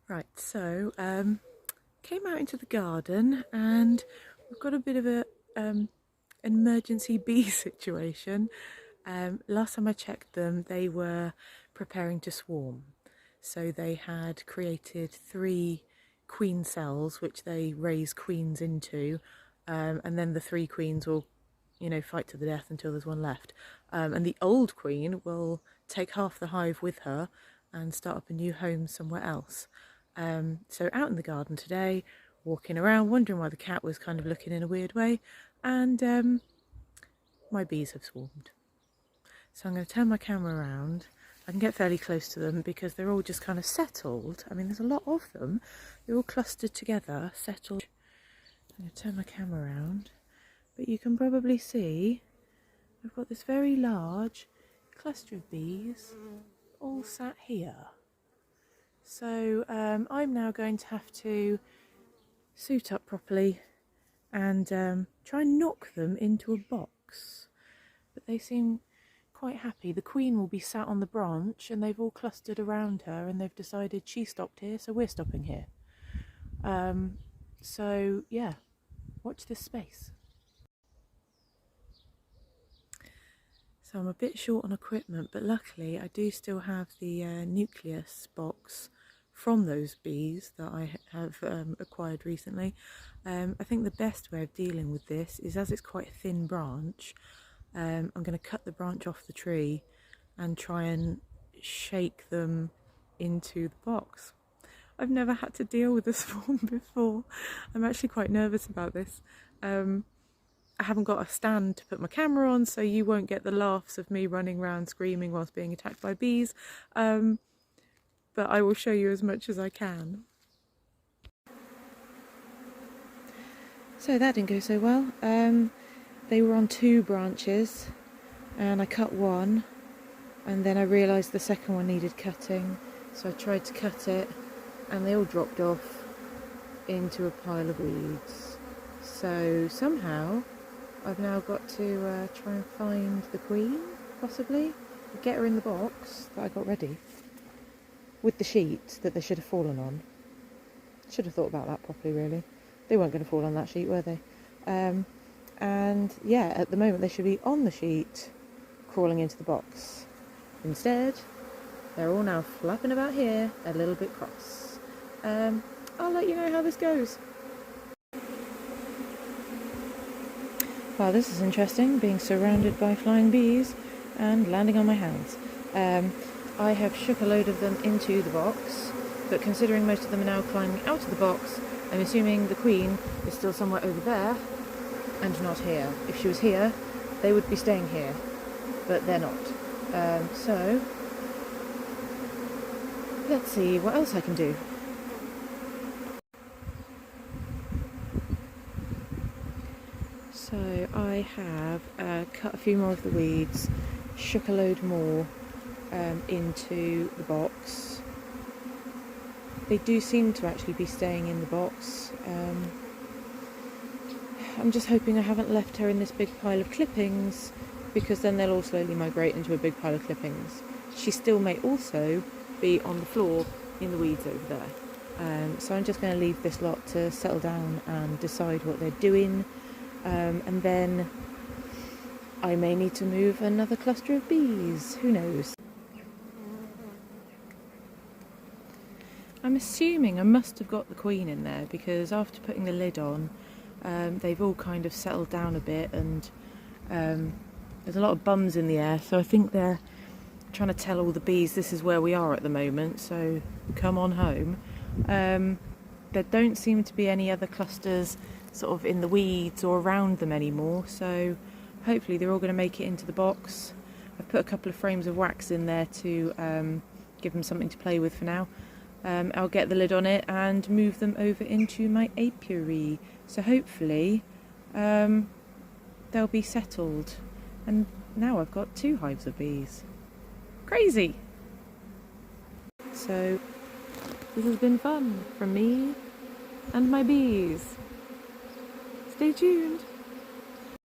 Right, so came out into the garden and we've got a bit of a emergency bee situation. Last time I checked them, they were preparing to swarm. So they had created 3 queen cells, which they raise queens into, and then the 3 queens will, fight to the death until there's one left. And the old queen will take half the hive with her and start up a new home somewhere else. So out in the garden today, walking around, wondering why the cat was kind of looking in a weird way, and my bees have swarmed. So I'm going to turn my camera around. I can get fairly close to them because they're all just kind of settled. I mean, there's a lot of them. They're all clustered together, settled. I'm going to turn my camera around, but you can probably see I've got this very large cluster of bees all sat here. So I'm now going to have to suit up properly and try and knock them into a box. But they seem quite happy. The queen will be sat on the branch and they've all clustered around her and they've decided she stopped here, so we're stopping here. So yeah, watch this space. So I'm a bit short on equipment, but luckily I do still have the nucleus box from those bees that I have acquired recently. I think the best way of dealing with this is, as it's quite a thin branch, I'm going to cut the branch off the tree and try and shake them into the box. I've never had to deal with a swarm before. I'm actually quite nervous about this. I haven't got a stand to put my camera on, so you won't get the laughs of me running around screaming whilst being attacked by bees. But I will show you as much as I can. So that didn't go so well. They were on 2 branches and I cut one, and then I realised the second one needed cutting, so I tried to cut it and they all dropped off into a pile of weeds. So somehow I've now got to try and find the queen, possibly, get her in the box that I got ready with the sheet that they should have fallen on. Should have thought about that properly, really. They weren't going to fall on that sheet, were they? And yeah, at the moment they should be on the sheet crawling into the box. Instead, they're all now flapping about here, a little bit cross. I'll let you know how this goes. Wow, this is interesting, being surrounded by flying bees and landing on my hands. I have shook a load of them into the box, but considering most of them are now climbing out of the box, I'm assuming the queen is still somewhere over there and not here. If she was here, they would be staying here, but they're not. So let's see what else I can do. So I have cut a few more of the weeds, shook a load more into the box. They do seem to actually be staying in the box. I'm just hoping I haven't left her in this big pile of clippings, because then they'll all slowly migrate into a big pile of clippings. She still may also be on the floor in the weeds over there. So I'm just going to leave this lot to settle down and decide what they're doing. And then I may need to move another cluster of bees, who knows. I'm assuming I must have got the queen in there, because after putting the lid on, they've all kind of settled down a bit, and there's a lot of bums in the air, so I think they're trying to tell all the bees this is where we are at the moment, so come on home. There don't seem to be any other clusters sort of in the weeds or around them anymore, so hopefully they're all going to make it into the box. I've put a couple of frames of wax in there to give them something to play with for now. I'll get the lid on it and move them over into my apiary, so hopefully they'll be settled. And now I've got 2 hives of bees. Crazy! So this has been fun from me and my bees. Stay tuned.